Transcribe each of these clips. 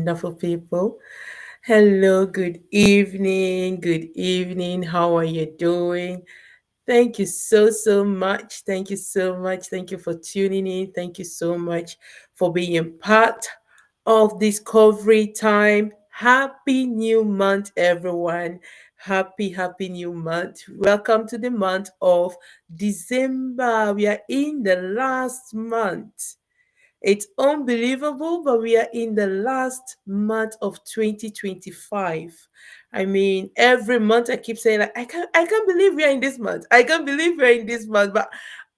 wonderful people. Hello, good evening. Good evening. How are you doing? Thank you so much. Thank you so much. Thank you for tuning in. Thank you so much for being part of Discovery Time. Happy new month, everyone. Happy new month. Welcome to the month of December. We are in the last month. It's unbelievable, but we are in the last month of 2025. I mean, every month I keep saying like I can't believe we are in this month. I can't believe we're in this month. But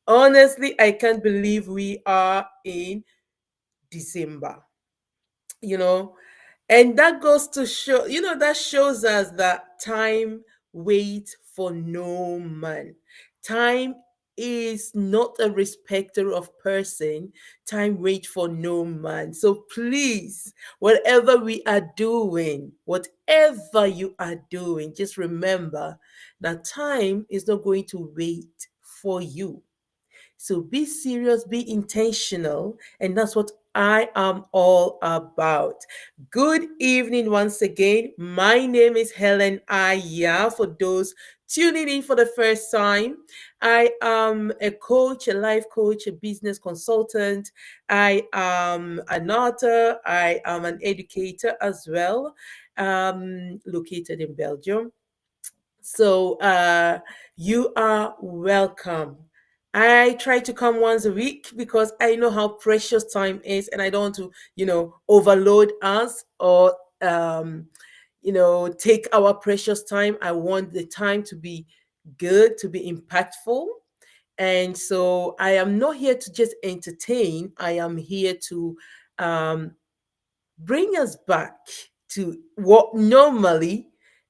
honestly, I can't believe we are in December. You know, and that goes to show, that shows us that time waits for no man. Time is not a respecter of person. Time waits for no man. So please, whatever you are doing, just remember that time is not going to wait for you. So be serious, be intentional, and that's what I am all about. Good evening once again. My name is Helen Aya. For those tuning in for the first time, I am a coach, a life coach, a business consultant. I am an author. I am an educator as well, located in Belgium. So you are welcome. I try to come once a week because I know how precious time is and I don't want to, overload us or take our precious time. I want the time to be good, to be impactful. And so I am not here to just entertain. I am here to um, bring us back to what normally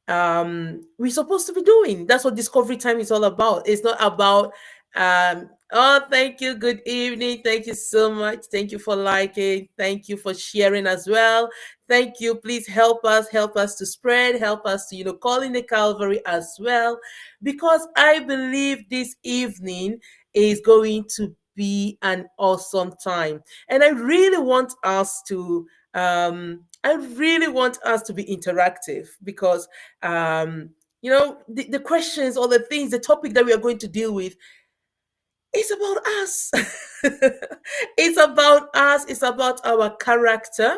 we're supposed to be doing. That's what Discovery Time is all about. It's not about, oh, thank you, good evening. Thank you so much. Thank you for liking. Thank you for sharing as well. Thank you. Please help us to spread, help us to, call in the Calvary as well. Because I believe this evening is going to be an awesome time. And I really want us to be interactive because the questions or the things, the topic that we are going to deal with is about us. It's about us, it's about our character.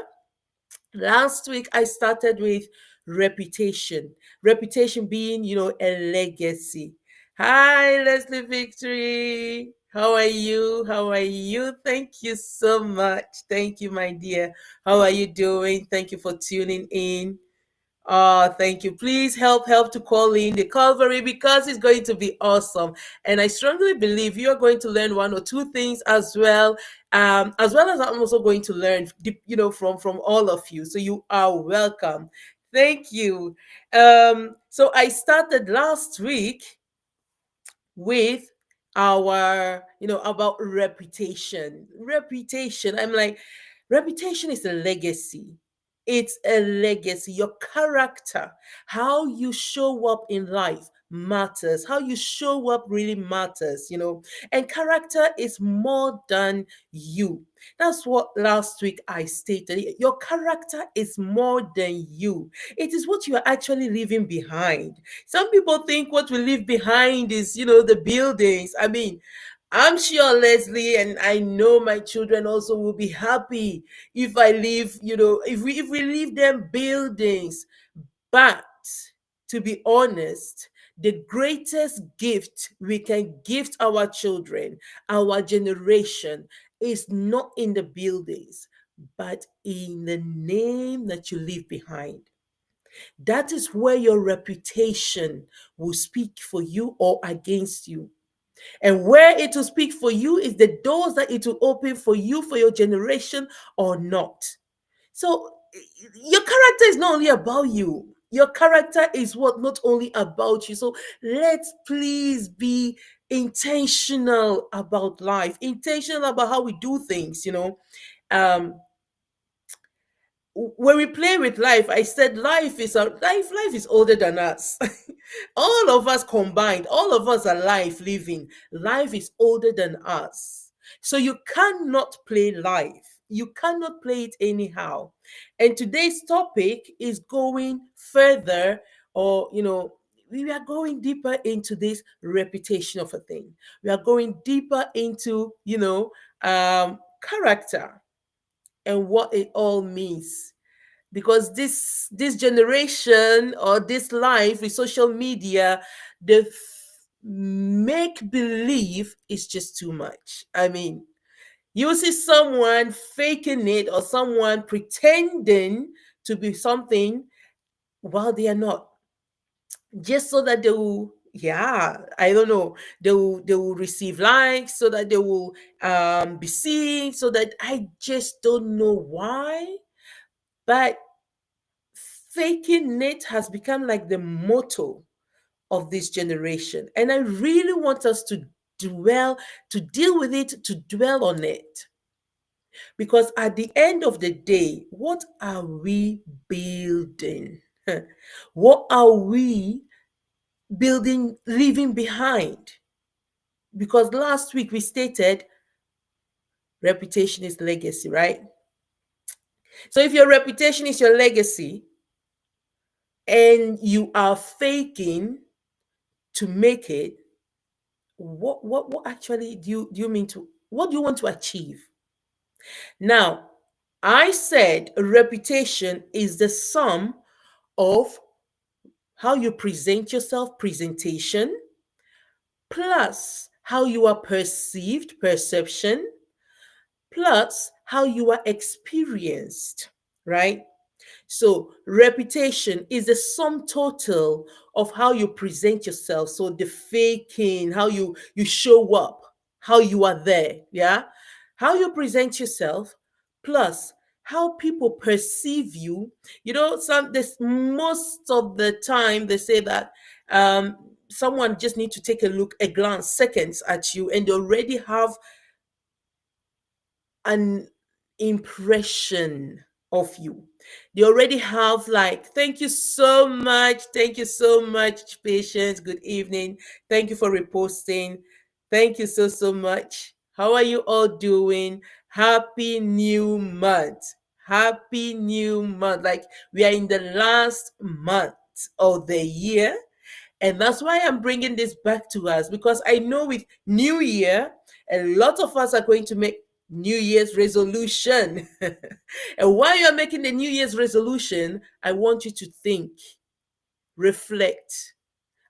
Last week I started with reputation. Reputation being, a legacy. Hi, Leslie Victory. How are you? How are you? Thank you so much. Thank you, my dear. How are you doing? Thank you for tuning in. Thank you. Please help to call in the Calvary because it's going to be awesome. And I strongly believe you are going to learn one or two things as well as I'm also going to learn, from all of you. So you are welcome. Thank you. So I started last week with our, about reputation. Reputation. I'm like, reputation is a legacy. It's a legacy. Your character, how you show up in life matters. How you show up really matters, And character is more than you. That's what last week I stated. Your character is more than you. It is what you are actually leaving behind. Some people think what we leave behind is, the buildings. I mean, I'm sure Leslie and I know my children also will be happy if I leave, if we leave them buildings. But to be honest, the greatest gift we can gift our children, our generation, is not in the buildings, but in the name that you leave behind. That is where your reputation will speak for you or against you. And where it will speak for you is the doors that it will open for you, for your generation or not. So your character is not only about you. Your character is what not only about you. So let's please be intentional about life, intentional about how we do things. Um, when we play with life, I said life is older than us. All of us combined, all of us are life living. Life is older than us. So you cannot play life. You cannot play it anyhow. And today's topic is going further, or we are going deeper into this reputation of a thing. We are going deeper into character and what it all means, because this generation or this life with social media, the make believe is just too much. I mean, you see someone faking it or someone pretending to be something while they are not, just so that they will, yeah, I don't know, they will receive likes, so that they will be seen, so that I just don't know why. But faking it has become like the motto of this generation. And I really want us to deal with it, to dwell on it. Because at the end of the day, what are we building? What are we building, leaving behind? Because last week we stated reputation is legacy, right? So if your reputation is your legacy and you are faking to make it, what actually do you mean to, what do you want to achieve? Now, I said reputation is the sum of how you present yourself, presentation, plus how you are perceived, perception, plus how you are experienced, right? So, reputation is the sum total of how you present yourself. So, the faking, how you show up, how you are there, yeah? How you present yourself, plus how people perceive you. This most of the time they say that um, someone just need to take a look, a glance, seconds at you, and they already have an impression of you. They already have, like, thank you so much. Thank you so much, Patience. Good evening. Thank you for reposting. Thank you so much. How are you all doing? Happy new month. Happy new month. Like, we are in the last month of the year, and that's why I'm bringing this back to us, because I know with New Year, a lot of us are going to make New Year's resolution. And while you're making the New Year's resolution, I want you to think, reflect,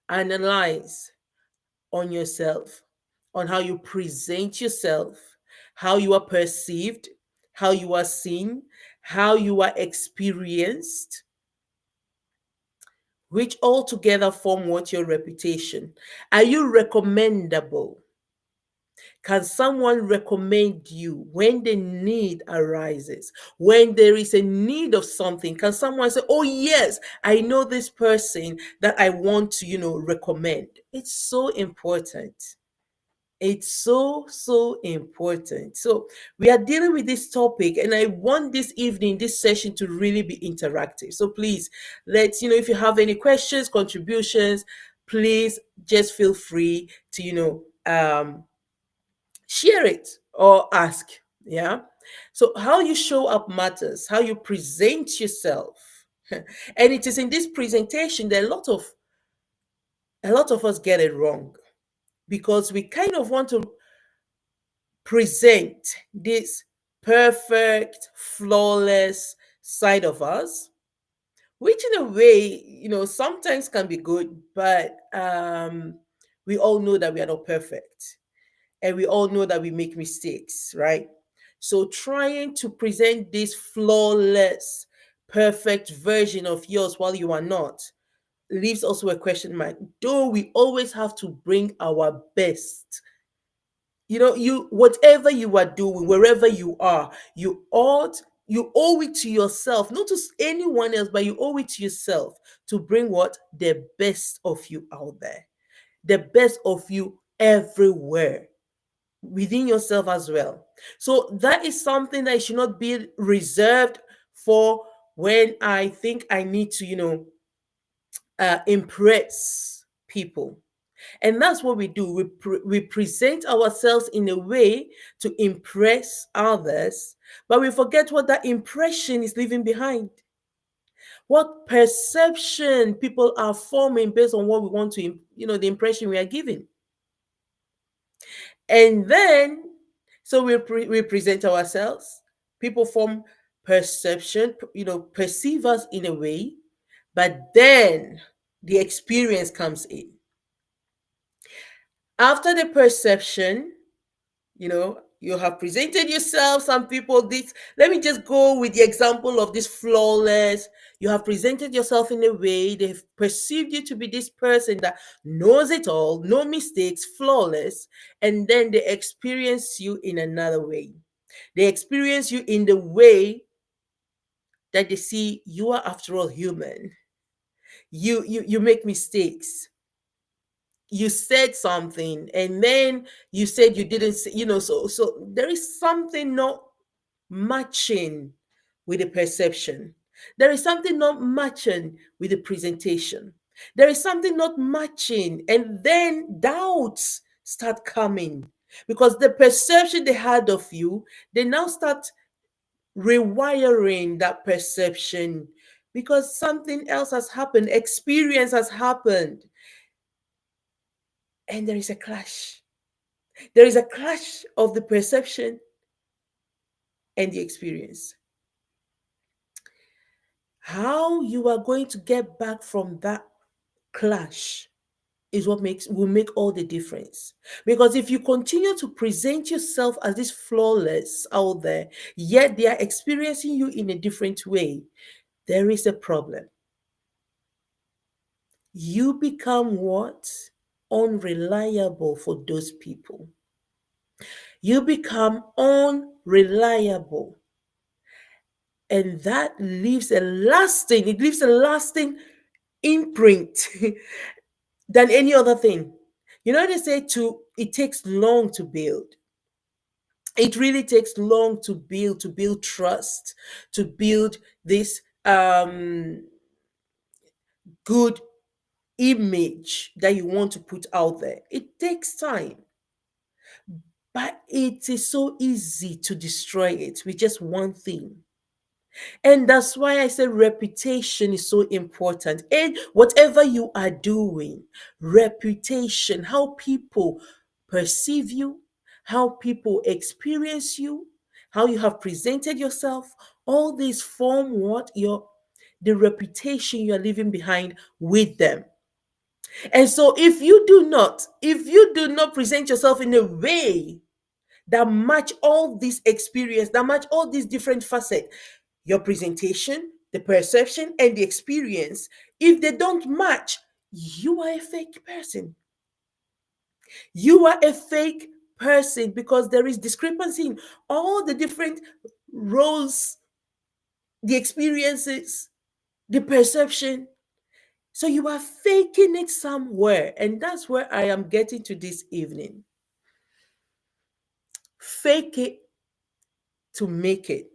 analyze on yourself, on how you present yourself, how you are perceived, how you are seen, how you are experienced, which all together form what your reputation. Are you recommendable? Can someone recommend you when the need arises? When there is a need of something, can someone say, oh, yes, I know this person that I want to, recommend? It's so important. It's so important. So, we are dealing with this topic, and I want this evening, this session to really be interactive. So, please, if you have any questions, contributions, please just feel free to, share it or ask. Yeah. So, how you show up matters, how you present yourself. And it is in this presentation that a lot of us get it wrong, because we kind of want to present this perfect, flawless side of us, which in a way, sometimes can be good, but we all know that we are not perfect, and we all know that we make mistakes, right? So trying to present this flawless, perfect version of yours while you are not leaves also a question mark. Though we always have to bring our best, you whatever you are doing, wherever you are, you owe it to yourself, not to anyone else, but you owe it to yourself to bring what the best of you out there, the best of you everywhere, within yourself as well. So that is something that should not be reserved for when I think I need to impress people. And that's what we do. We present ourselves in a way to impress others, but we forget what that impression is leaving behind. What perception people are forming based on what we want to, the impression we are giving. And then, so we present ourselves, people form perception, perceive us in a way, but then the experience comes in. After the perception, you have presented yourself. Some people, this, let me just go with the example of this flawless. You have presented yourself in a way, they've perceived you to be this person that knows it all, no mistakes, flawless, and then they experience you in another way. They experience you in the way that they see you are, after all, human. You make mistakes. You said something and then you said you didn't say, so there is something not matching with the perception. There is something not matching with the presentation. There is something not matching, and then doubts start coming because the perception they had of you, they now start rewiring that perception because something else has happened, experience has happened, and there is a clash. There is a clash of the perception and the experience. How you are going to get back from that clash is what will make all the difference. Because if you continue to present yourself as this flawless out there, yet they are experiencing you in a different way, there is a problem. You become what? Unreliable for those people. You become unreliable. And that leaves a lasting imprint than any other thing. They say it takes long to build. It really takes long to build trust, to build this good image that you want to put out there. It takes time. But it is so easy to destroy it with just one thing. And that's why I say reputation is so important. And whatever you are doing, reputation, how people perceive you, how people experience you, how you have presented yourself, all these form what the reputation you are leaving behind with them. And so if you do not present yourself in a way that match all this experience, that match all these different facets, your presentation, the perception, and the experience, if they don't match, you are a fake person. You are a fake person because there is discrepancy in all the different roles, the experiences, the perception. So you are faking it somewhere. And that's where I am getting to this evening. Fake it to make it.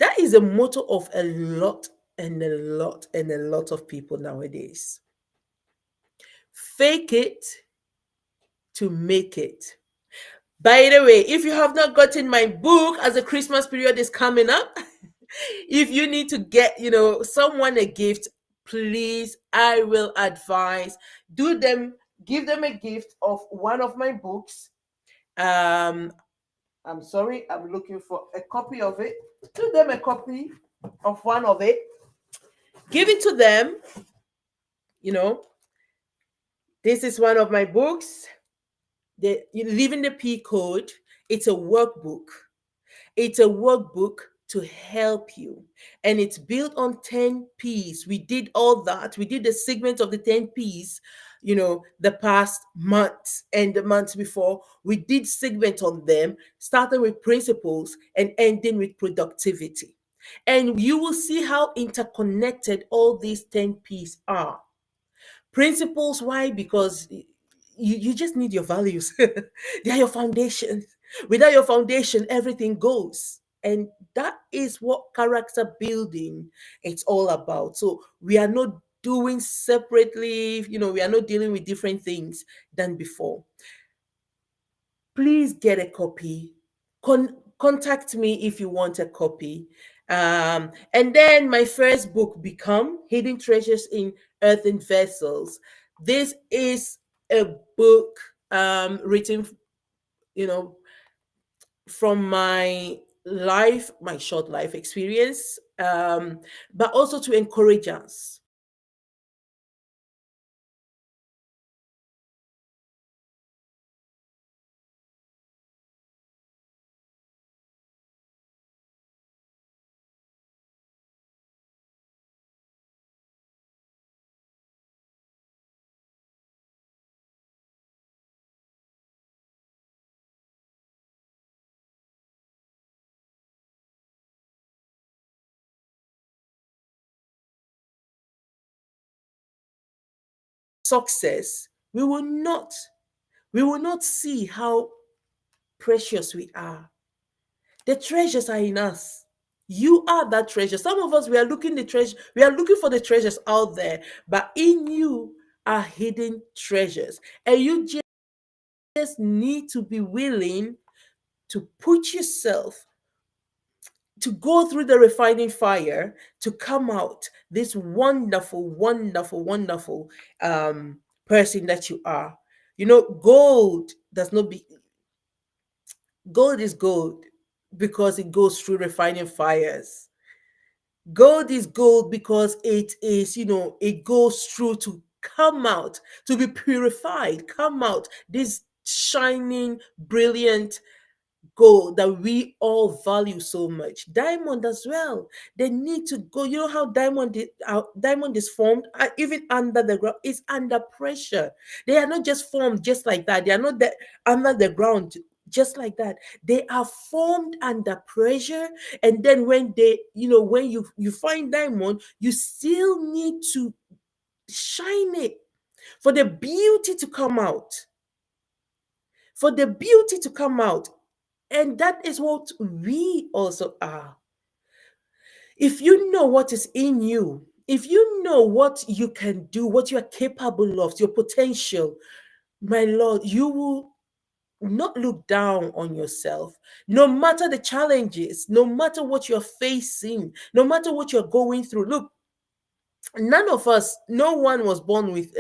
That is a motto of a lot and a lot and a lot of people nowadays. Fake it to make it. By the way, if you have not gotten my book as the Christmas period is coming up, if you need to get, someone a gift, please, I will advise, give them a gift of one of my books. I'm sorry, I'm looking for a copy of it. Do them a copy of one of it. Give it to them. This is one of my books. The Living the P Code. It's a workbook. It's a workbook to help you. And it's built on 10 P's. We did all that. We did the segment of the 10 P's, the past months and the months before. We did segment on them, starting with principles and ending with productivity. And you will see how interconnected all these 10 P's are. Principles, why? Because you just need your values. They are your foundation. Without your foundation, everything goes. And that is what character building it's all about. So we are not doing separately, we are not dealing with different things than before. Please get a copy. Contact me if you want a copy. And then my first book, Become Hidden Treasures in Earthen Vessels. This is a book written, you know, from my life, my short life experience, but also to encourage us. Success, we will not see how precious we are. The treasures are in us. You are that treasure. Some of us, we are looking for the treasures out there, but in you are hidden treasures. And you just need to be willing to put yourself, to go through the refining fire, to come out this wonderful, wonderful, wonderful person that you are. Gold does not be gold is gold because it goes through refining fires. Gold is gold because it goes through to come out, to be purified, come out this shining, brilliant gold that we all value so much. Diamond as well. They need to go. You know how diamond is formed. Even under the ground, it's under pressure. They are not just formed just like that. They are not under the ground just like that. They are formed under pressure. And then when you find diamond, you still need to shine it for the beauty to come out. For the beauty to come out. And that is what we also are. If you know what is in you, if you know what you can do, what you are capable of, your potential, my Lord, you will not look down on yourself. No matter the challenges, no matter what you're facing, no matter what you're going through. Look, none of us, no one was born with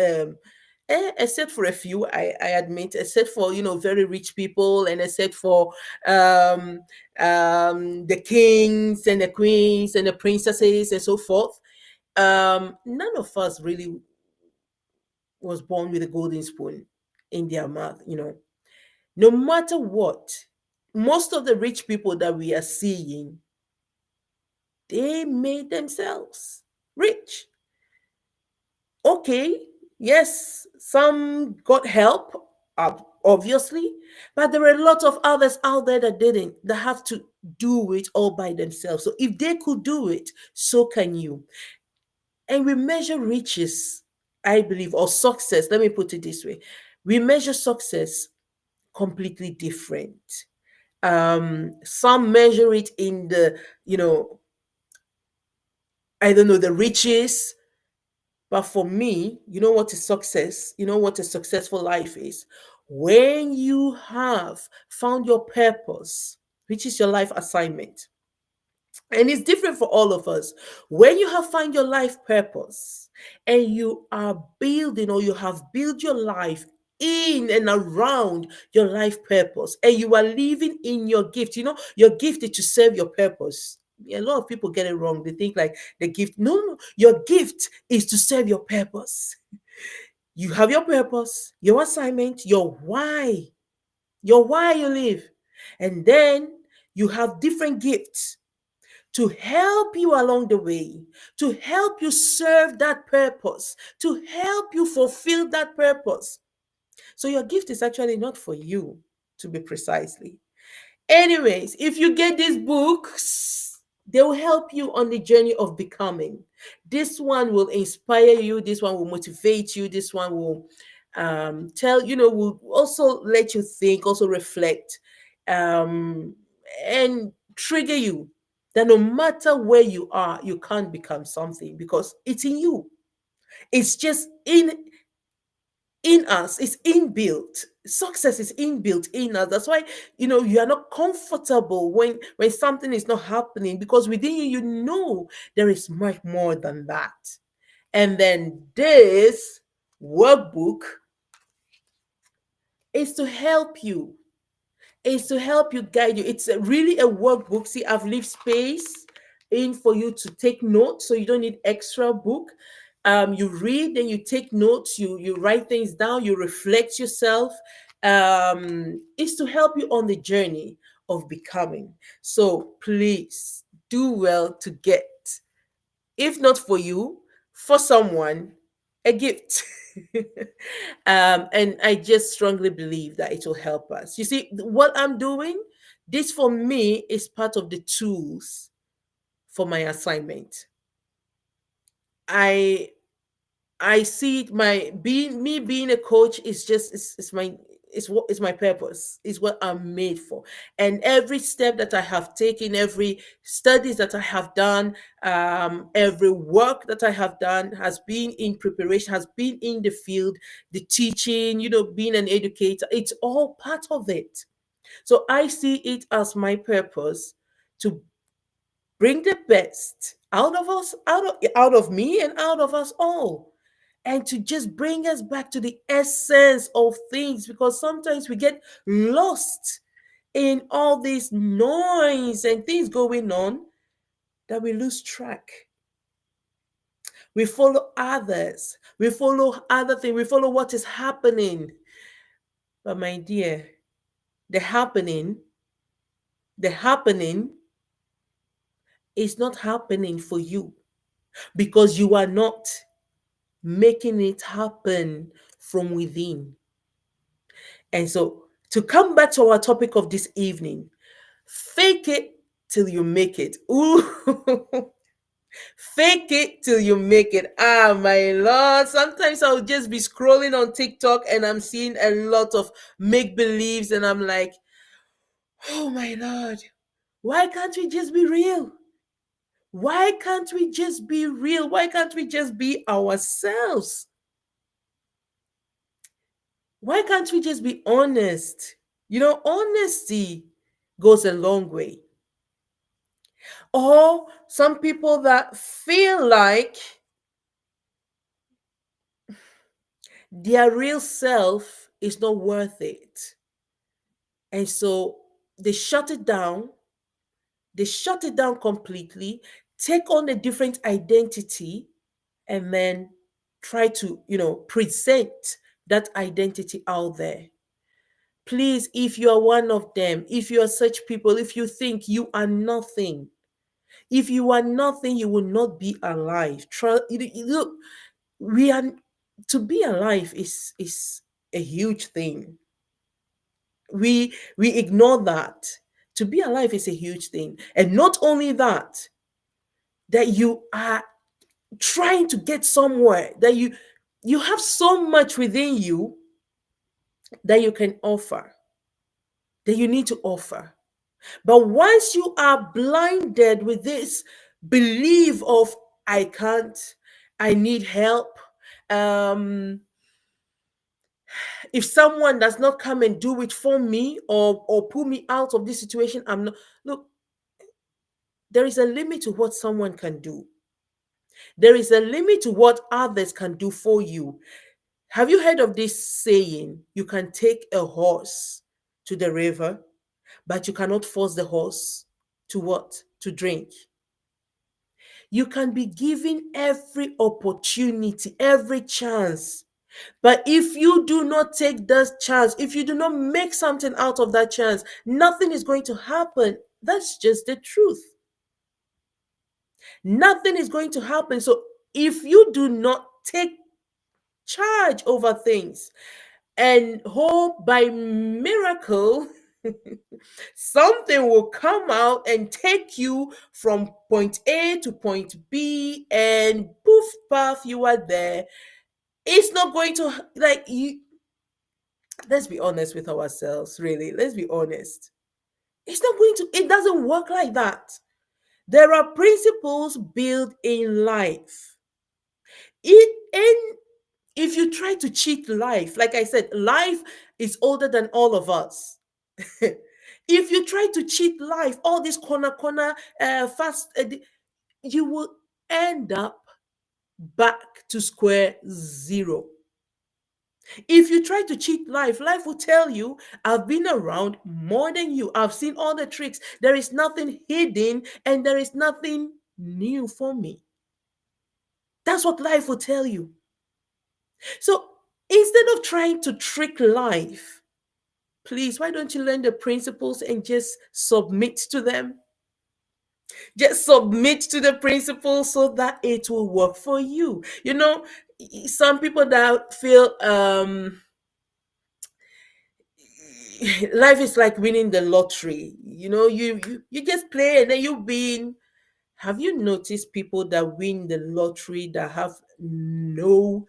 except for a few, I admit, except for very rich people, and except for um the kings and the queens and the princesses and so forth. None of us really was born with a golden spoon in their mouth. No matter what, most of the rich people that we are seeing, they made themselves rich. Okay, yes, some got help, obviously, but there are a lot of others out there that didn't, that have to do it all by themselves. So if they could do it, so can you. And we measure riches, I believe, or success, let me put it this way. We measure success completely different. Some measure it in the, I don't know, the riches. But for me, you know what is success? You know what a successful life is? When you have found your purpose, which is your life assignment. And it's different for all of us. When you have found your life purpose and you are building, or you have built your life in and around your life purpose, and you are living in your gift, your gift is to serve your purpose. A lot of people get it wrong. They think like the gift. No, no, your gift is to serve your purpose. You have your purpose, your assignment, your why you live. And then you have different gifts to help you along the way, to help you serve that purpose, to help you fulfill that purpose. So your gift is actually not for you, to be precisely. Anyways, if you get these books, they will help you on the journey of becoming. This one will inspire you. This one will motivate you. This one will will also let you think, also reflect, um, and trigger you that no matter where you are, you can't become something because it's in you. It's just in us. It's inbuilt. Success is inbuilt in us. That's why you are not comfortable when something is not happening, because within you, there is much more than that. And then this workbook is to help you, guide you. It's really a workbook. See, I've leave space in for you to take notes, so you don't need extra book. You read, then you take notes, you write things down, you reflect yourself. It's to help you on the journey of becoming. So please do well to get, if not for you, for someone, a gift. And I just strongly believe that it will help us. You see, what I'm doing, this for me is part of the tools for my assignment. I I see it, my being a coach is just is my is what is my purpose, is what I'm made for. And every step that I have taken, every studies that I have done, every work that I have done has been in preparation, has been in the field, the teaching, being an educator. It's all part of it. So I see it as my purpose to bring the best out of us, out of me, and out of us all, and to just bring us back to the essence of things, because sometimes we get lost in all this noise and things going on that we lose track. We follow others, we follow other things, we follow what is happening. But my dear, the happening the happening is not happening for you, because you are not making it happen from within. And so, to come back to our topic of this evening, fake it till you make it. Ooh, fake it till you make it. Ah, my Lord. Sometimes I'll just be scrolling on TikTok and I'm seeing a lot of make believes, and I'm like, oh my Lord, why can't we just be real? Why can't we just be real? Why can't we just be ourselves? Why can't we just be honest? Honesty goes a long way. Or some people that feel like their real self is not worth it. And so they shut it down. They shut it down completely, take on a different identity, and then try to, present that identity out there. Please, if you are one of them, if you are such people, if you think you are nothing, if you are nothing, you will not be alive. Look, we are to be alive is a huge thing. We ignore that. To be alive is a huge thing. And not only that, that you are trying to get somewhere, that you have so much within you that you can offer, that you need to offer. But once you are blinded with this belief of I can't, I need help, um, if someone does not come and do it for me, or pull me out of this situation, I'm not. Look, there is a limit to what someone can do. There is a limit to what others can do for you. Have you heard of this saying? You can take a horse to the river, but you cannot force the horse to what? To drink. You can be given every opportunity, every chance. But if you do not take that chance, if you do not make something out of that chance, nothing is going to happen. That's just the truth. Nothing is going to happen. So if you do not take charge over things and hope by miracle, something will come out and take you from point A to point B, and poof, path, you are there. It's not going to, like, you. Let's be honest with ourselves, really. Let's be honest. It's not going to, it doesn't work like that. There are principles built in life. And if you try to cheat life, like I said, life is older than all of us. If you try to cheat life, all this corner, fast, you will end up back to square zero. If you try to cheat life, life will tell you, I've been around more than you. I've seen all the tricks. There is nothing hidden and there is nothing new for me. That's what life will tell you. So instead of trying to trick life, please, why don't you learn the principles and just submit to them? Just submit to the principles so that it will work for you. Some people that feel life is like winning the lottery. You just play and then you win. Have you noticed people that win the lottery that have no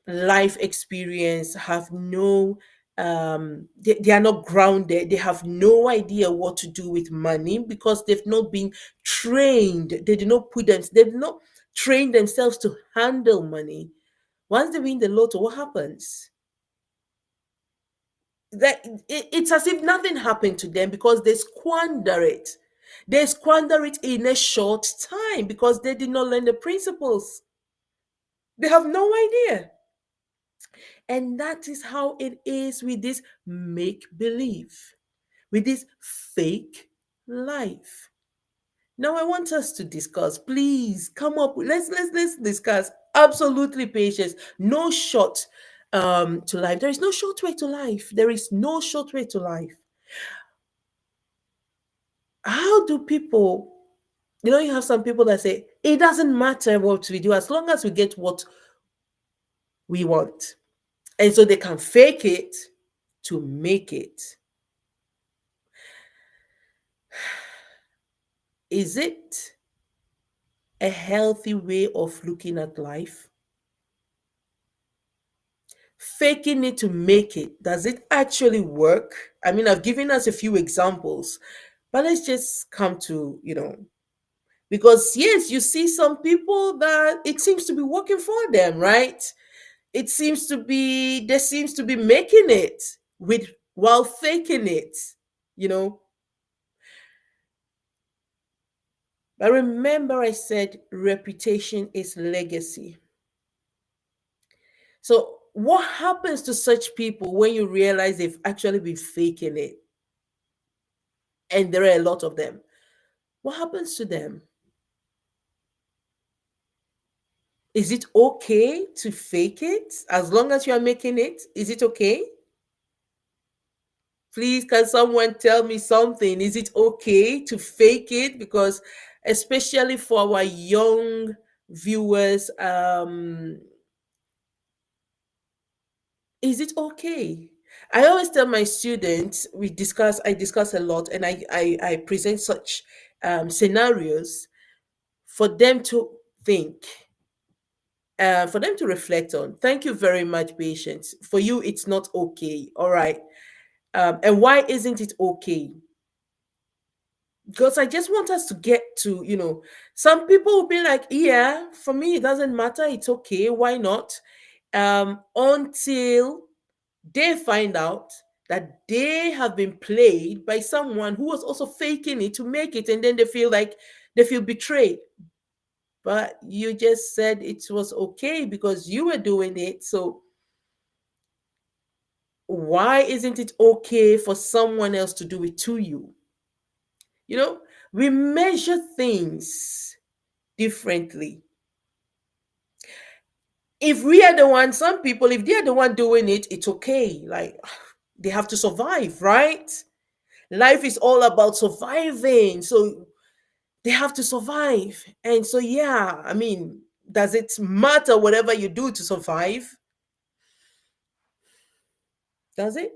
life experience, have no they are not grounded, they have no idea what to do with money because they've not been trained, they did not train themselves to handle money. Once they win the lotto, what happens? It's as if nothing happened to them because they squander it in a short time because they did not learn the principles. They have no idea. And that is how it is with this make believe, with this fake life. Now I want us to discuss. Please come up. Let's discuss. Absolutely patience. No short to life. There is no short way to life. There is no short way to life. How do people? You have some people that say it doesn't matter what we do as long as we get what we want, and so they can fake it to make it. Is it a healthy way of looking at life? Faking it to make it, does it actually work? I mean, I've given us a few examples, but let's just come to, because yes, you see some people that it seems to be working for them, right? They seems to be making it with while faking it, you know. But remember, I said reputation is legacy. So, what happens to such people when you realize they've actually been faking it? And there are a lot of them. What happens to them? Is it okay to fake it as long as you are making it? Is it okay? Please, can someone tell me something? Is it okay to fake it? Because, especially for our young viewers, is it okay? I always tell my students, I discuss a lot, and I present such scenarios for them to think, for them to reflect on. Thank you very much, patience. For you, it's not okay. All right. And why isn't it okay? Because I just want us to get to, some people will be like, yeah, for me, it doesn't matter. It's okay. Why not? Until they find out that they have been played by someone who was also faking it to make it, and then they feel betrayed. But you just said it was okay because you were doing it. So why isn't it okay for someone else to do it to you? You know, we measure things differently. If we are the one, some people, if they are the one doing it, it's okay. Like, they have to survive, right? Life is all about surviving. So they have to survive. And so, yeah, I mean, does it matter whatever you do to survive? Does it?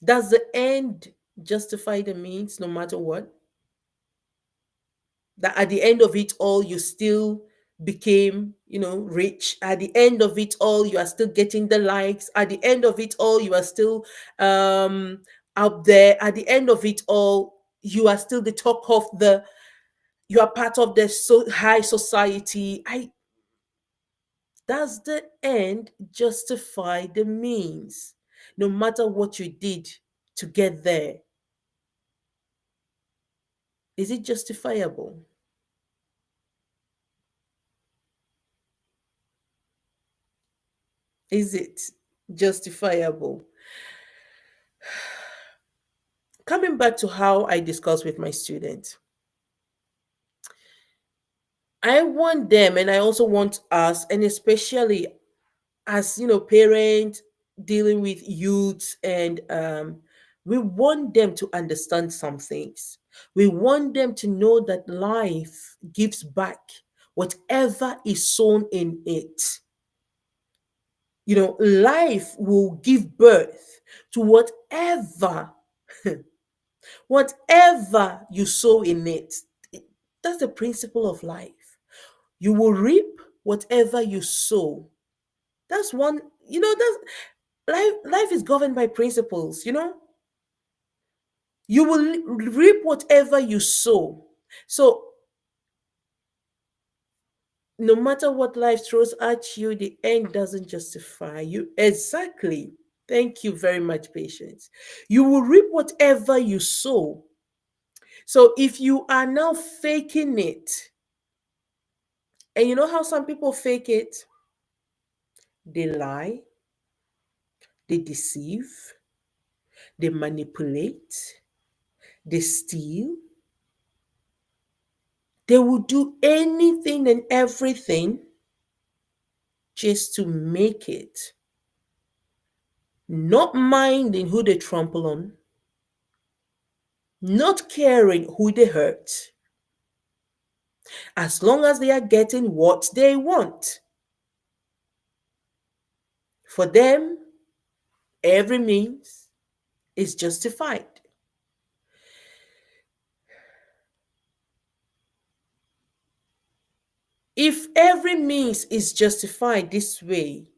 Does the end justify the means no matter what? That at the end of it all, you still became, rich. At the end of it all, you are still getting the likes. At the end of it all, you are still out there. At the end of it all, you are still the talk of the, you are part of the high society. I Does the end justify the means? No matter what you did to get there, is it justifiable? Is it justifiable? Coming back to how I discuss with my students, I want them, and I also want us, and especially as parents dealing with youths, and we want them to understand some things. We want them to know that life gives back whatever is sown in it. Life will give birth to whatever you sow in it. That's the principle of life. You will reap whatever you sow. That's one, that's life is governed by principles. You will reap whatever you sow. So no matter what life throws at you, the end doesn't justify you. Exactly. Thank you very much, patience. You will reap whatever you sow. So if you are now faking it, and you know how some people fake it? They lie, they deceive, they manipulate, they steal. They will do anything and everything just to make it, not minding who they trample on, not caring who they hurt, as long as they are getting what they want. For them, every means is justified. If every means is justified this way,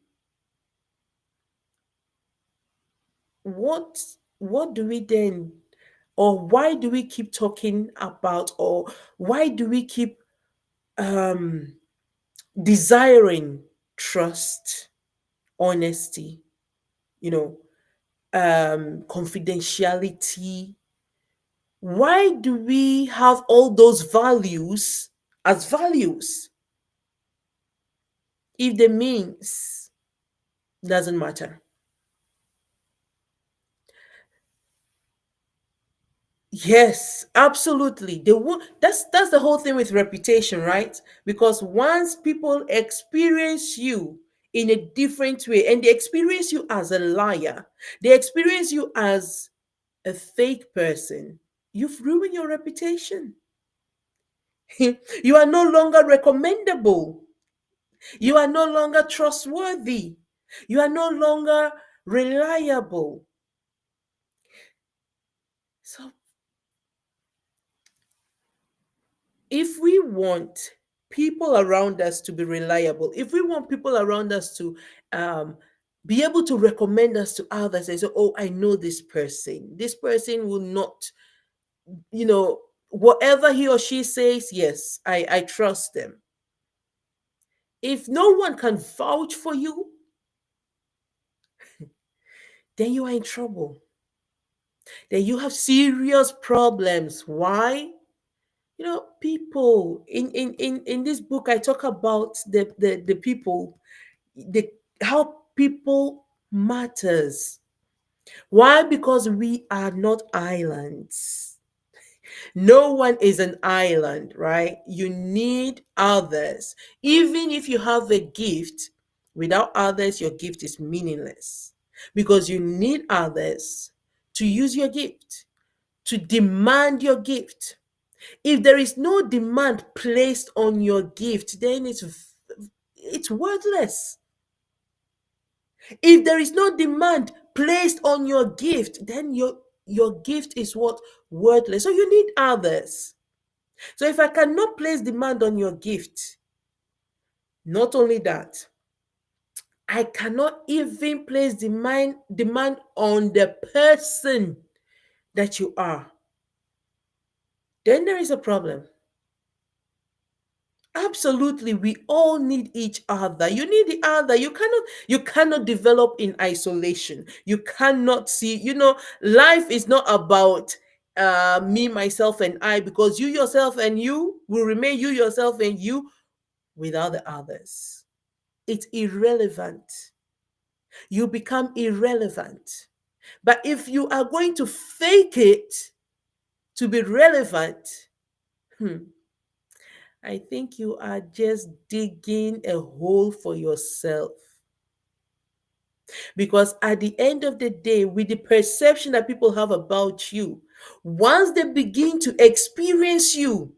what what do we then, or why do we keep talking about, or why do we keep um desiring trust, honesty, you know, confidentiality? Why do we have all those values as values if the means doesn't matter? Yes, absolutely. That's the whole thing with reputation, right? Because once people experience you in a different way, and they experience you as a liar, they experience you as a fake person, you've ruined your reputation. You are no longer recommendable. You are no longer trustworthy. You are no longer reliable. So, if we want people around us to be reliable, if we want people around us to um, be able to recommend us to others and say, oh, I know this person will not, whatever he or she says, yes, I trust them. If no one can vouch for you, then you are in trouble. Then you have serious problems. Why? People in this book, I talk about the people, the how people matters. Why? Because we are not islands. No one is an island, right? You need others. Even if you have a gift, without others your gift is meaningless, because you need others to use your gift, to demand your gift. If there is no demand placed on your gift, then it's worthless. If there is no demand placed on your gift, then your gift is what? Worthless. So you need others. So if I cannot place demand on your gift, not only that, I cannot even place demand on the person that you are, then there is a problem. Absolutely, we all need each other. You need the other. You cannot develop in isolation. You cannot see, life is not about me, myself, and I, because you yourself and you will remain you yourself and you without the others. It's irrelevant. You become irrelevant. But if you are going to fake it to be relevant, hmm, I think you are just digging a hole for yourself. Because at the end of the day, with the perception that people have about you, once they begin to experience you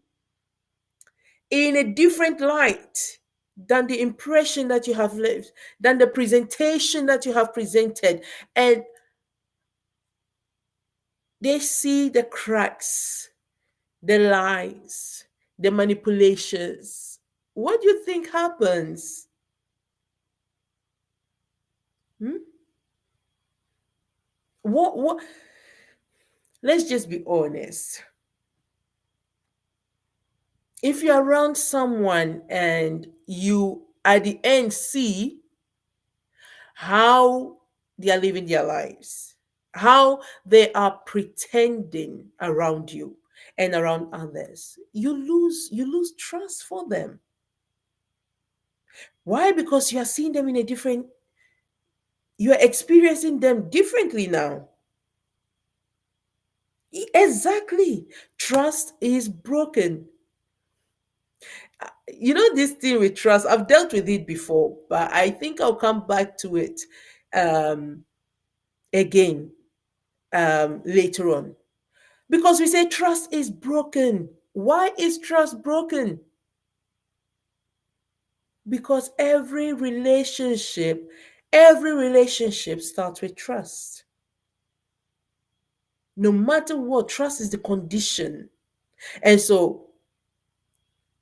in a different light than the impression that you have left, than the presentation that you have presented, and they see the cracks, the lies, the manipulations, what do you think happens? Hmm? What Let's just be honest. If you're around someone and you at the end see how they are living their lives, how they are pretending around you and around others, you lose trust for them. Why? Because you are seeing them in a different, you are experiencing them differently now. Exactly. Trust is broken. This thing with trust, I've dealt with it before, but I think I'll come back to it um again later on, because we say trust is broken. Why is trust broken? Because every relationship starts with trust. No matter what, trust is the condition. And so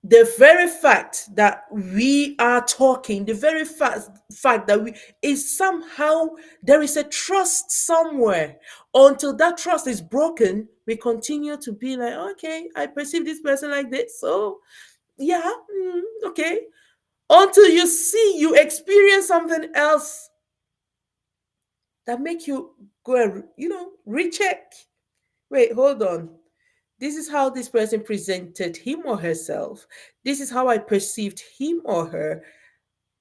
the very fact that we are talking, the very fact that we is somehow, there is a trust somewhere. Until that trust is broken, we continue to be like, okay, I perceive this person like this, so yeah, okay. Until you experience something else that make you go and recheck. Wait, hold on. This is how this person presented him or herself. This is how I perceived him or her.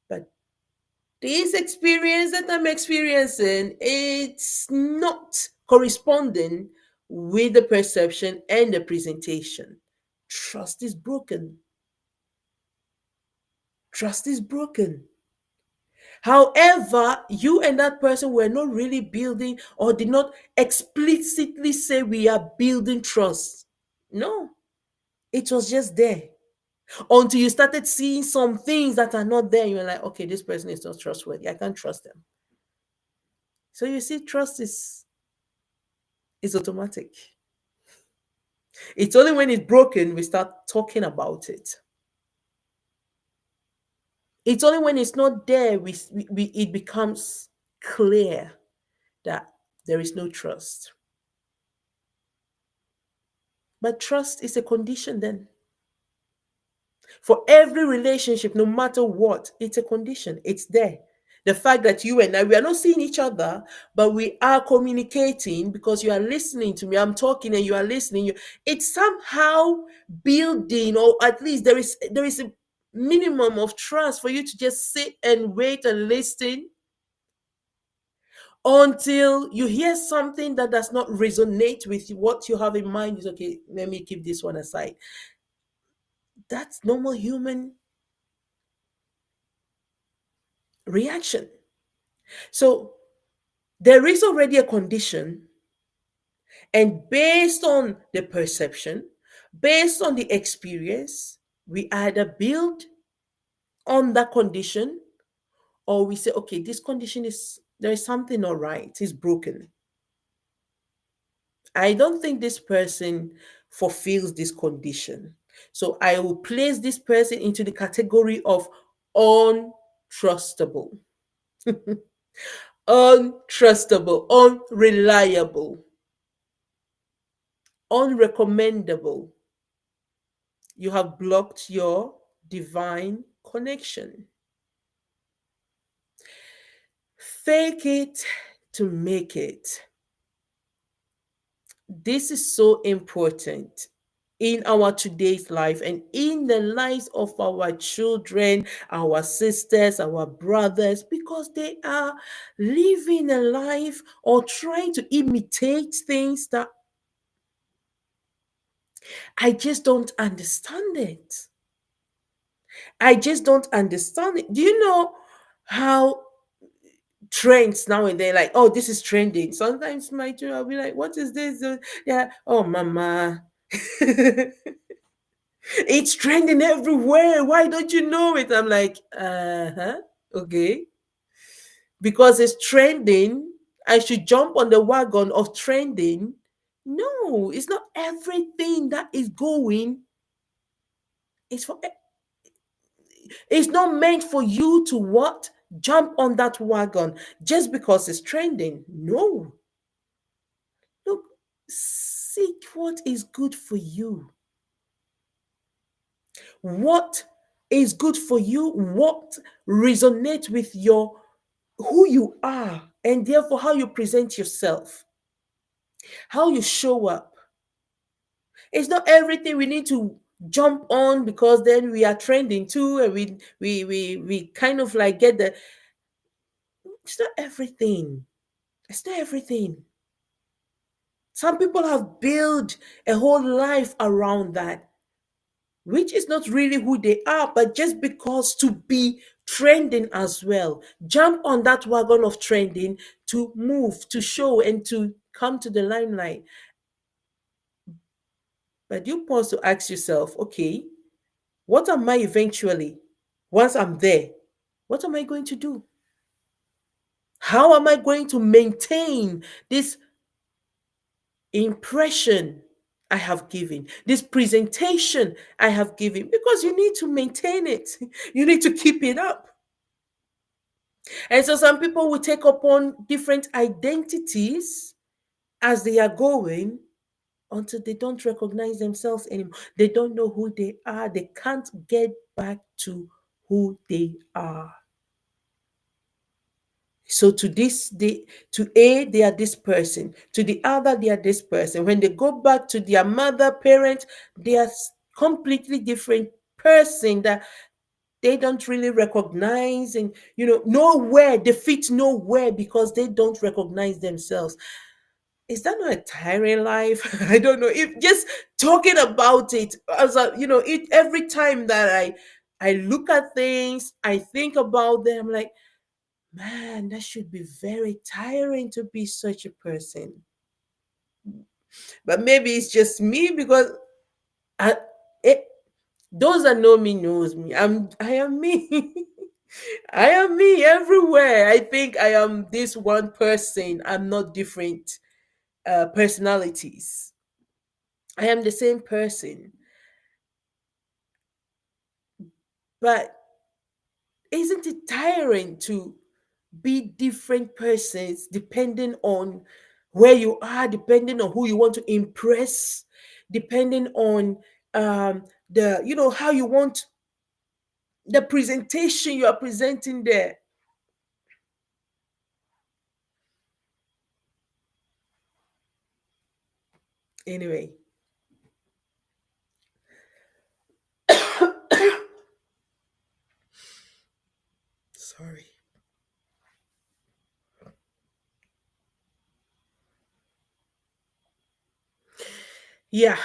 But this experience that I'm experiencing, it's not corresponding with the perception and the presentation. Trust is broken. Trust is broken. However, you and that person were not really building, or did not explicitly say we are building trust. No, it was just there. Until you started seeing some things that are not there, you're like, okay, this person is not trustworthy. I can't trust them. So you see, trust is automatic. It's only when it's broken we start talking about it. It's only when it's not there it becomes clear that there is no trust. But trust is a condition then. For every relationship, no matter what, it's a condition. It's there. The fact that you and I, we are not seeing each other, but we are communicating because you are listening to me. I'm talking and you are listening. It's somehow building, or at least there is a minimum of trust for you to just sit and wait and listen until you hear something that does not resonate with what you have in mind. Is okay, let me keep this one aside. That's normal human reaction. So there is already a condition, and based on the perception, based on the experience, we either build on that condition, or we say, okay, this condition is, there is something not right, it's broken. I don't think this person fulfills this condition. So I will place this person into the category of untrustable, untrustable, unreliable, unrecommendable. You have blocked your divine connection. Fake it to make it. This is so important in our today's life and in the lives of our children, our sisters, our brothers, because they are living a life or trying to imitate things that I just don't understand it. I just don't understand it. Do you know how trends now and then, like, oh, this is trending? Sometimes my children will be like, what is this? Yeah, oh, mama. It's trending everywhere. Why don't you know it? I'm like, uh-huh. Okay. Because it's trending, I should jump on the wagon of trending. No, it's not everything that is going. It's for it's not meant for you to what? Jump on that wagon just because it's trending. No. Look, seek what is good for you. What is good for you? What resonates with your who you are and therefore how you present yourself, how you show up. It's not everything we need to jump on because then we are trending too and we kind of like get the it's not everything. It's not everything. Some people have built a whole life around that, which is not really who they are, but just because to be trending as well. Jump on that wagon of trending to move, to show, and to come to the limelight. But you pause to ask yourself, okay, what am I eventually, once I'm there, what am I going to do? How am I going to maintain this impression I have given, this presentation I have given? Because you need to maintain it, you need to keep it up. And so some people will take upon different identities as they are going until they don't recognize themselves anymore. They don't know who they are. They can't get back to who they are. So to this, they to A, they are this person. To the other, they are this person. When they go back to their mother, parent, they are completely different person that they don't really recognize, and nowhere they fit, nowhere, because they don't recognize themselves. Is that not a tiring life? I don't know, if just talking about it, as it every time that I look at things, I think about them, like, man, that should be very tiring to be such a person. But maybe it's just me, because I, it, those that know me knows me. I am me. I am me everywhere. I think I am this one person. I'm not different personalities. I am the same person. But isn't it tiring to be different persons depending on where you are, depending on who you want to impress, depending on the how you want the presentation you are presenting there. Anyway, sorry. Yeah,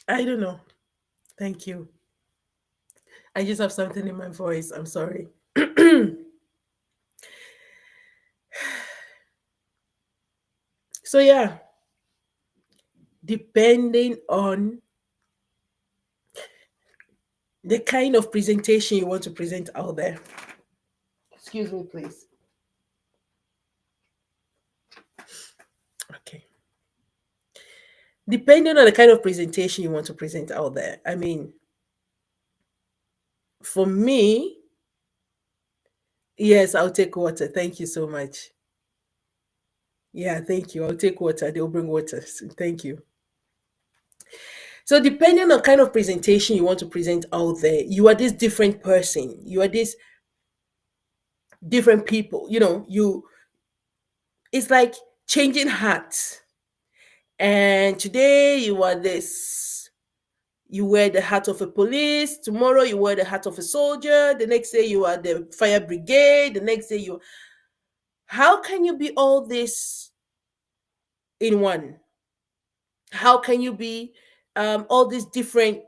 I don't know. Thank you. I just have something in my voice. I'm sorry. So yeah, depending on the kind of presentation you want to present out there. Excuse me, please. Okay. Depending on the kind of presentation you want to present out there. I mean, for me, yes, I'll take water. Thank you so much. Yeah, thank you. I'll take water. They'll bring water. So thank you. So depending on kind of presentation you want to present out there, you are this different person. You are this different people. It's like changing hats. And today you are this. You wear the hat of a police. Tomorrow you wear the hat of a soldier. The next day you are the fire brigade. The next day you. How can you be all this in one? How can you be all these different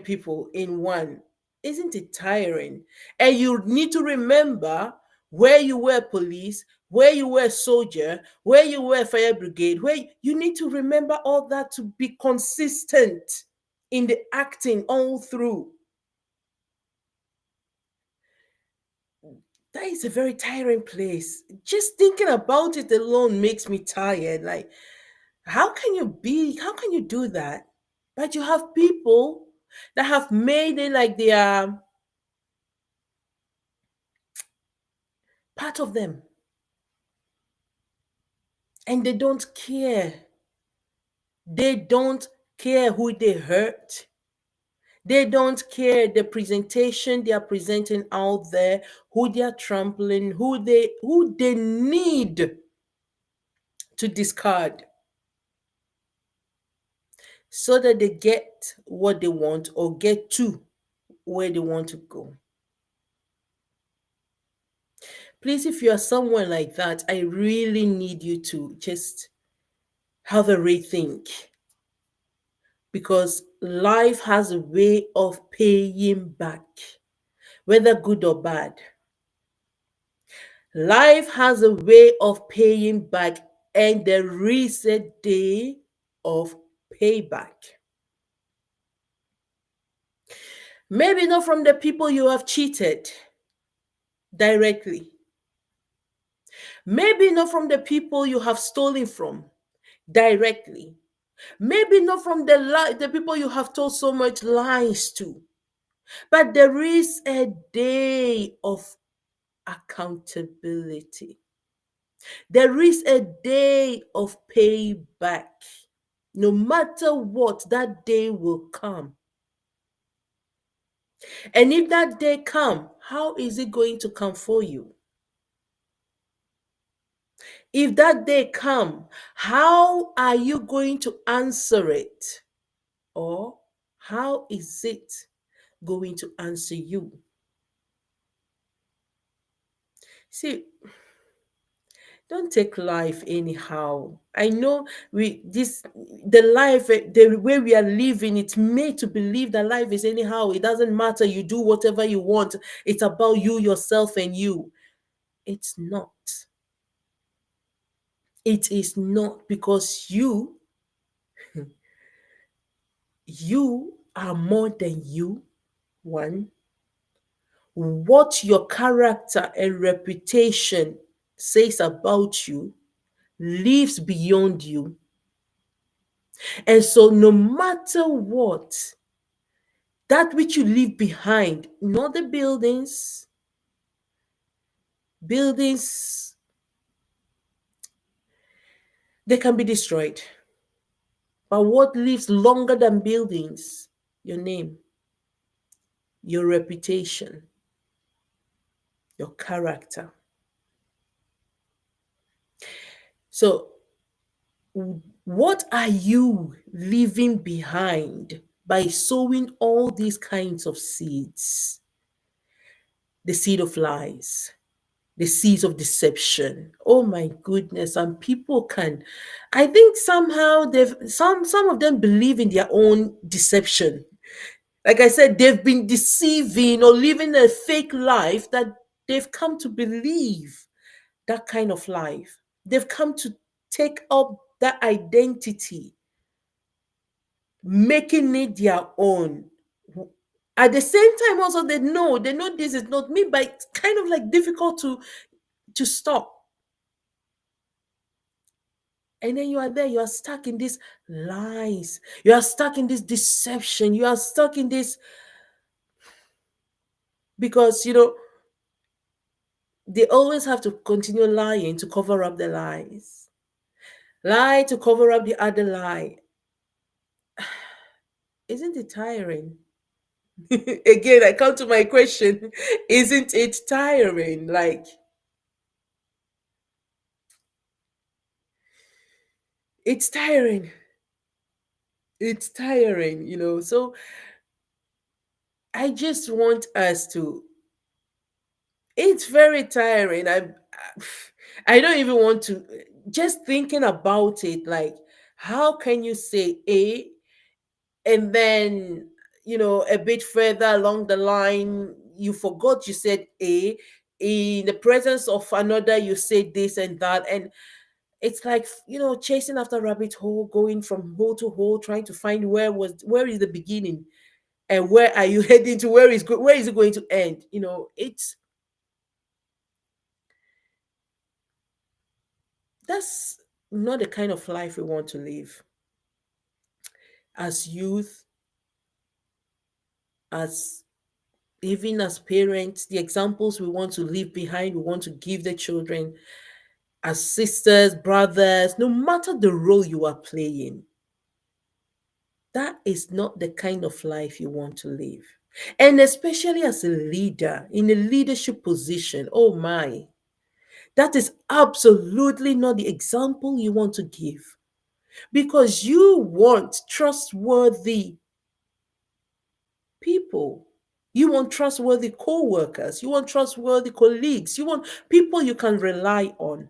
people in one? Isn't it tiring? And you need to remember where you were police, where you were soldier, where you were fire brigade, where you need to remember all that to be consistent in the acting all through. That is a very tiring place. Just thinking about it alone makes me tired. Like, how can you do that? But you have people that have made it like they are part of them, and they don't care. They don't care who they hurt. They don't care the presentation they are presenting out there, who they are trampling, who they need to discard so that they get what they want or get to where they want to go. Please, if you are someone like that, I really need you to just have a rethink, because life has a way of paying back, whether good or bad. Life has a way of paying back, and there is a day of payback. Maybe not from the people you have cheated directly, maybe not from the people you have stolen from directly, maybe not from the people you have told so much lies to, but there is a day of accountability. There is a day of payback. No matter what, that day will come. And if that day come, how is it going to come for you? If that day come, how are you going to answer it? Or how is it going to answer you? See, don't take life anyhow. I know the life, the way we are living, it's made to believe that life is anyhow. It doesn't matter. You do whatever you want. It's about you, yourself, and you. It's not. It is not, because you are more than you. One, what your character and reputation says about you lives beyond you. And so, no matter what, that which you leave behind, not the buildings, they can be destroyed. But what lives longer than buildings? Your name, your reputation, your character. So, what are you leaving behind by sowing all these kinds of seeds? The seed of lies, the seeds of deception. Oh my goodness. And people can, I think somehow some of them believe in their own deception. Like I said, they've been deceiving or living a fake life that they've come to believe that kind of life. They've come to take up that identity, making it their own. At the same time, also they know this is not me, but it's kind of like difficult to stop. And then you are there, you are stuck in these lies, you are stuck in this deception, you are stuck in this, because they always have to continue lying to cover up the lies, lie to cover up the other lie. Isn't it tiring? Again, I come to my question. Isn't it tiring? Like, it's tiring. It's tiring, So I just want us to, it's very tiring. I don't even want to, just thinking about it, like, how can you say A and then, a bit further along the line, you forgot you said A. In the presence of another, you say this and that. And it's like, chasing after rabbit hole, going from hole to hole, trying to find where is the beginning and where are you heading to, where is it going to end. It's That's not the kind of life we want to live as youth, as even as parents. The examples we want to leave behind, we want to give the children, as sisters, brothers, no matter the role you are playing. That is not the kind of life you want to live. And especially as a leader in a leadership position, oh my, that is absolutely not the example you want to give, because you want trustworthy people. You want trustworthy co-workers. You want trustworthy colleagues. You want people you can rely on.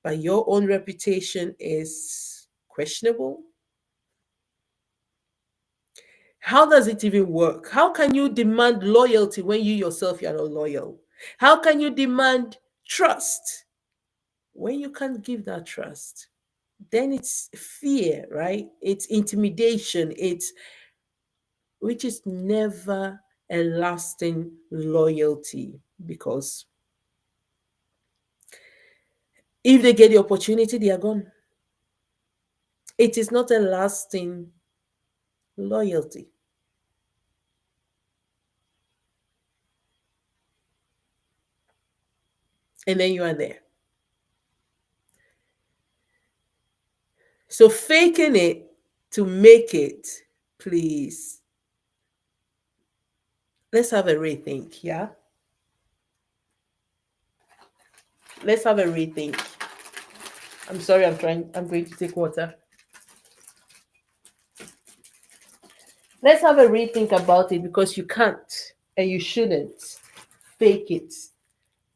But your own reputation is questionable. How does it even work? How can you demand loyalty when you yourself are not loyal? How can you demand trust when you can't give that trust? Then it's fear, right? It's intimidation. It's Which is never a lasting loyalty, because if they get the opportunity, they are gone. It is not a lasting loyalty. And then you are there. So faking it to make it, please, let's have a rethink, yeah? Let's have a rethink. I'm sorry, I'm going to take water. Let's have a rethink about it, because you can't and you shouldn't fake it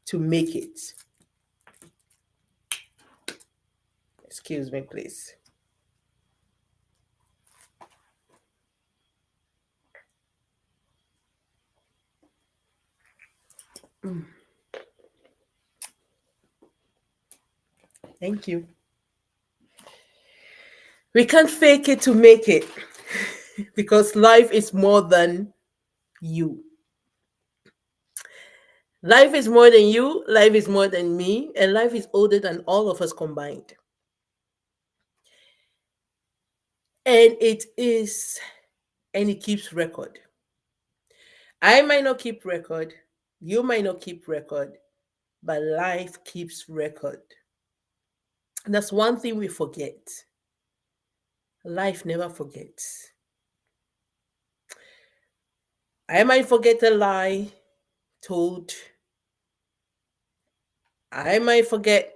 to make it. Excuse me, please. Thank you. We can't fake it to make it, because life is more than you. Life is more than you, life is more than me, and life is older than all of us combined. And it keeps record. I might not keep record, you might not keep record, but life keeps record. And that's one thing we forget. Life never forgets. I might forget a lie told. I might forget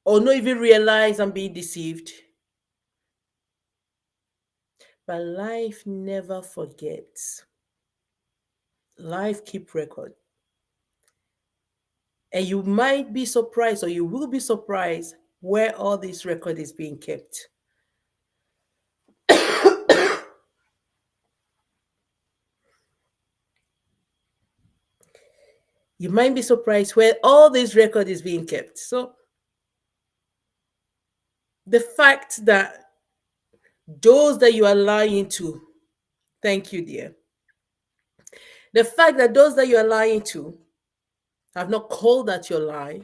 or not even realize I'm being deceived. But life never forgets. Life keep record. And you might be surprised, or you will be surprised, where all this record is being kept. You might be surprised where all this record is being kept. So the fact that those that you are lying to, thank you, dear. The fact that those that you are lying to have not called out your lies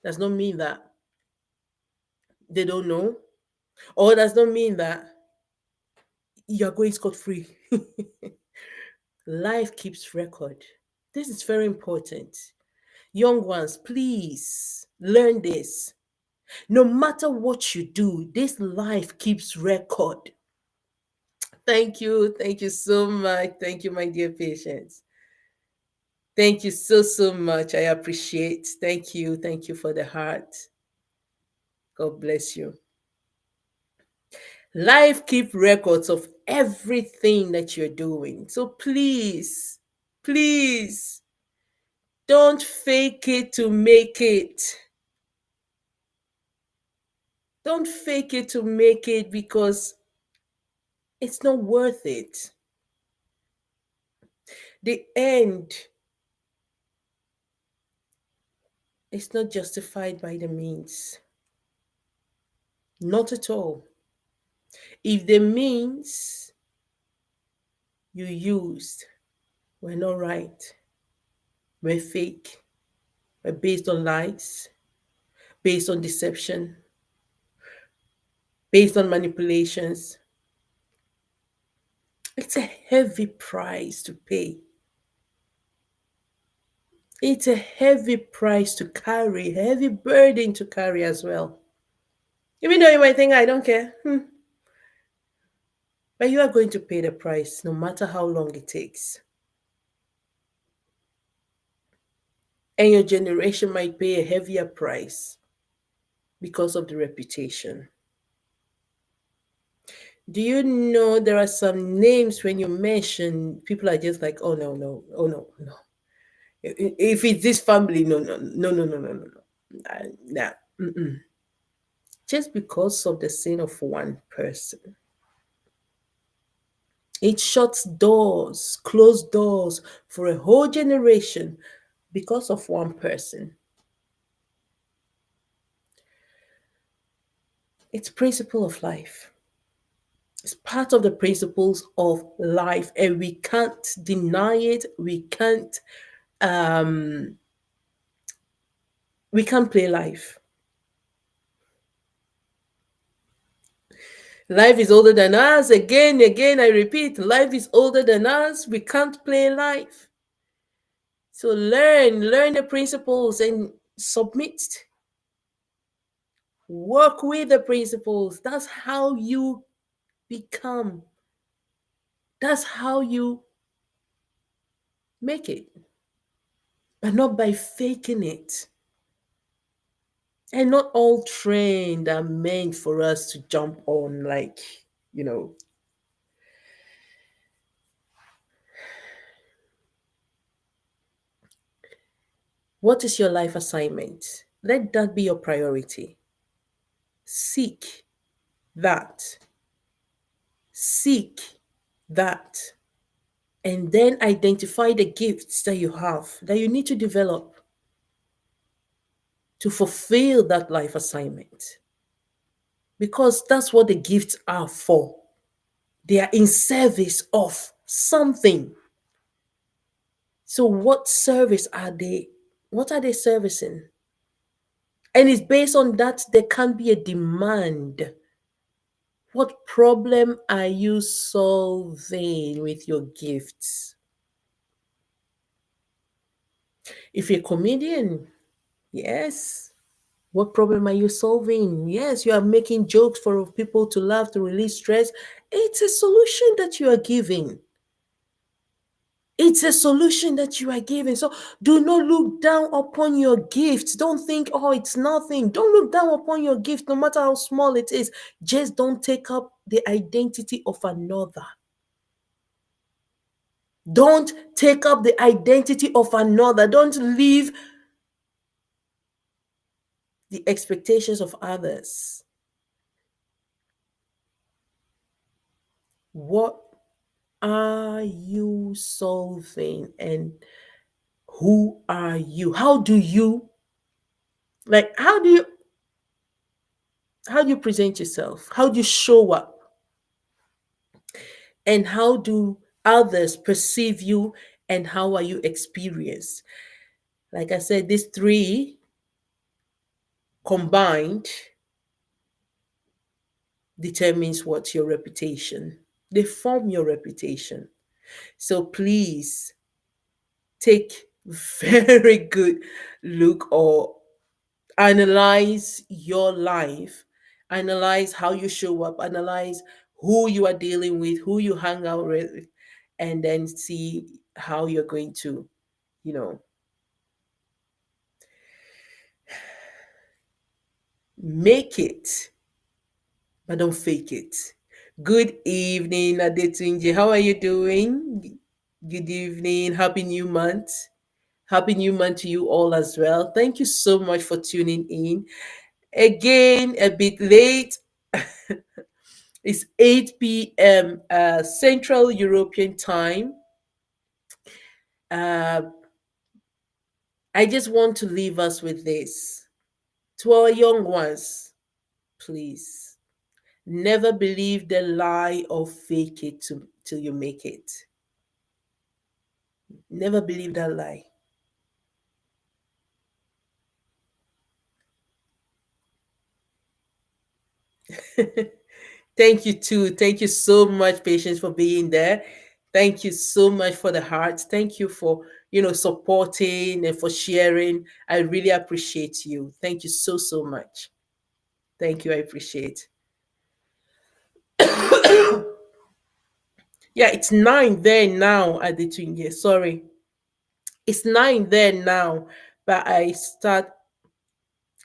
does not mean that they don't know, or does not mean that you are going scot free. Life keeps record. This is very important. Young ones, please learn this. No matter what you do, this life keeps record. Thank you. Thank you so much. Thank you, my dear patients. Thank you so, so much. I appreciate. Thank you. Thank you for the heart. God bless you. Life keep records of everything that you're doing. So please, please don't fake it to make it. Don't fake it to make it because it's not worth it. The end is not justified by the means. Not at all. If the means you used were not right, were fake, were based on lies, based on deception, based on manipulations, it's a heavy price to pay. It's a heavy price to carry, a heavy burden to carry as well. Even though you might think, I don't care, but you are going to pay the price no matter how long it takes. And your generation might pay a heavier price because of the reputation. Do you know there are some names when you mention, people are just like, oh no, no, oh no, no. If it's this family, no, no, no, no, no, no, no, no. Nah, mm-mm. Just because of the sin of one person. It shuts doors, closed doors for a whole generation because of one person. It's principle of life. It's part of the principles of life, and we can't deny it. Um, we can't play life. Life is older than us. Again, I repeat, life is older than us. We can't play life. So learn the principles and submit. Work with the principles. That's how you become. That's how you make it. But not by faking it. And not all trends are meant for us to jump on, like, you know. What is your life assignment? Let that be your priority. Seek that. Seek that. And then identify the gifts that you have that you need to develop to fulfill that life assignment. Because that's what the gifts are for. They are in service of something. So, what service are they? What are they servicing? And it's based on that there can be a demand. What problem are you solving with your gifts? If you're a comedian, yes. What problem are you solving? Yes, you are making jokes for people to laugh, to release stress. It's a solution that you are giving. It's a solution that you are giving. So do not look down upon your gifts. Don't think, oh, it's nothing. Don't look down upon your gift, no matter how small it is. Just don't take up the identity of another. Don't take up the identity of another. Don't leave the expectations of others. What are you solving, and who are you? How do you present yourself? How do you show up? And how do others perceive you, and how are you experienced? Like I said, these three combined determines what your reputation. They form your reputation. So please take very good look, or analyze your life, analyze how you show up, analyze who you are dealing with, who you hang out with, and then see how you're going to, you know, make it, but don't fake it. Good evening, Adetunji. How are you doing? Good evening. Happy new month. Happy new month to you all as well. Thank you so much for tuning in. Again, a bit late. It's 8 p.m. Central European time. Uh, I just want to leave us with this. To our young ones, please never believe the lie of fake it till you make it. Never believe that lie. Thank you too. Thank you so much, Patience, for being there. Thank you so much for the heart. Thank you for supporting and for sharing. I really appreciate you. Thank you so so much. Thank you. I appreciate. Yeah, it's 9 there now at the Tunge. Sorry, it's 9 there now, but I start.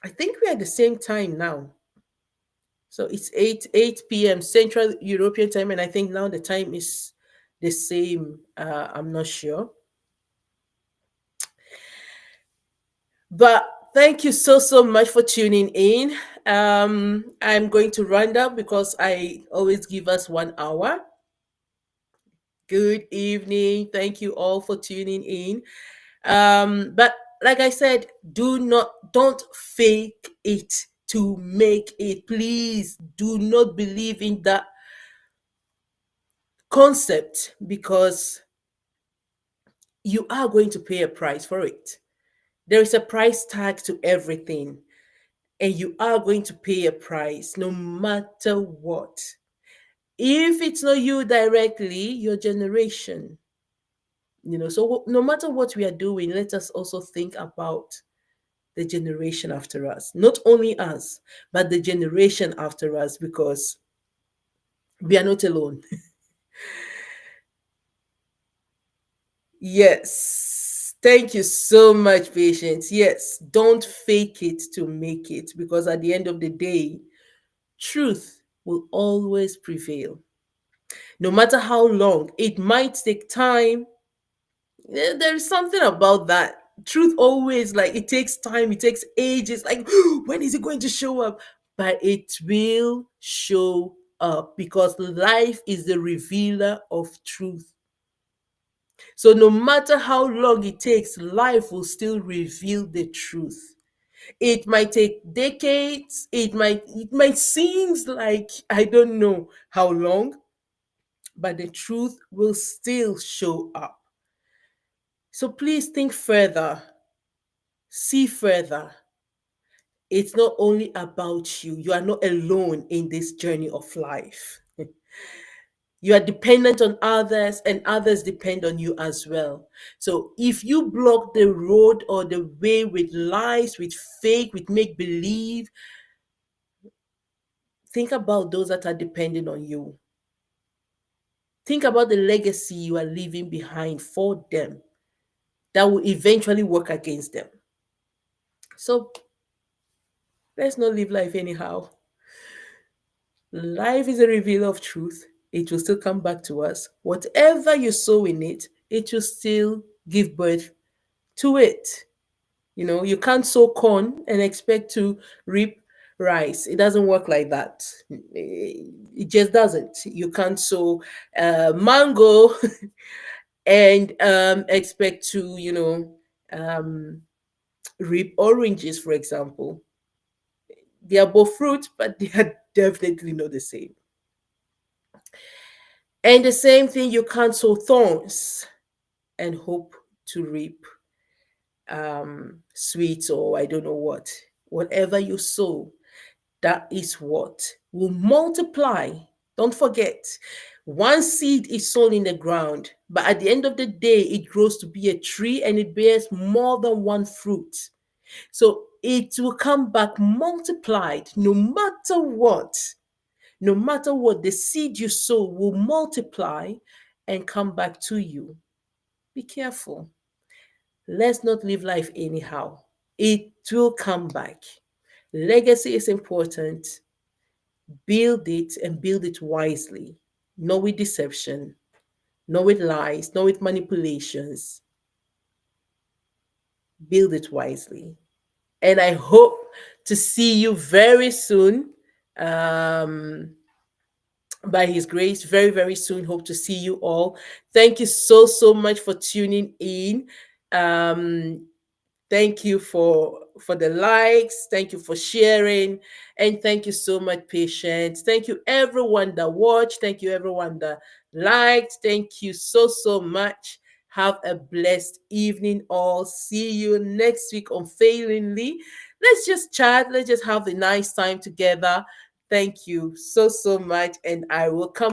I think we're at the same time now. So it's 8 p.m. Central European time, and I think now the time is the same. I'm not sure, but thank you so so much for tuning in. I'm going to round up because I always give us 1 hour. Good evening. Thank you all for tuning in. But like I said, don't fake it to make it. Please do not believe in that concept because you are going to pay a price for it. There is a price tag to everything, and you are going to pay a price no matter what. If it's not you directly, your generation. So no matter what we are doing, let us also think about the generation after us. Not only us, but the generation after us, because we are not alone. Yes. Thank you so much, patience. Yes. Don't fake it to make it, because at the end of the day, truth will always prevail. No matter how long, it might take time. There is something about that. Truth always, like, it takes time, it takes ages. Like, when is it going to show up? But it will show up because life is the revealer of truth. So no matter how long it takes, life will still reveal the truth. It might take decades, it might seems like I don't know how long, but the truth will still show up. So please think further, see further. It's not only about you. You are not alone in this journey of life. You are dependent on others, and others depend on you as well. So if you block the road or the way with lies, with fake, with make believe, think about those that are depending on you. Think about the legacy you are leaving behind for them that will eventually work against them. So let's not live life anyhow. Life is a revealer of truth. It will still come back to us. Whatever you sow in it, it will still give birth to it. You can't sow corn and expect to reap rice. It doesn't work like that. It just doesn't. You can't sow mango and expect to, um, reap oranges, for example. They are both fruit, but they are definitely not the same. And the same thing, you can't sow thorns and hope to reap sweets, or I don't know what. Whatever you sow, that is what will multiply. Don't forget, one seed is sown in the ground, but at the end of the day, it grows to be a tree and it bears more than one fruit. So it will come back multiplied no matter what. No matter what, the seed you sow will multiply and come back to you. Be careful. Let's not live life anyhow. It will come back. Legacy is important. Build it and build it wisely, not with deception, not with lies, not with manipulations. Build it wisely. And I hope to see you very soon. Um, by His grace, very, very soon. Hope to see you all. Thank you so, so much for tuning in. Um, Thank you for the likes. Thank you for sharing, and thank you so much, patience. Thank you everyone that watched. Thank you everyone that liked. Thank you so so much. Have a blessed evening, all. See you next week unfailingly. Let's just chat. Let's just have a nice time together. Thank you so so much, and I will come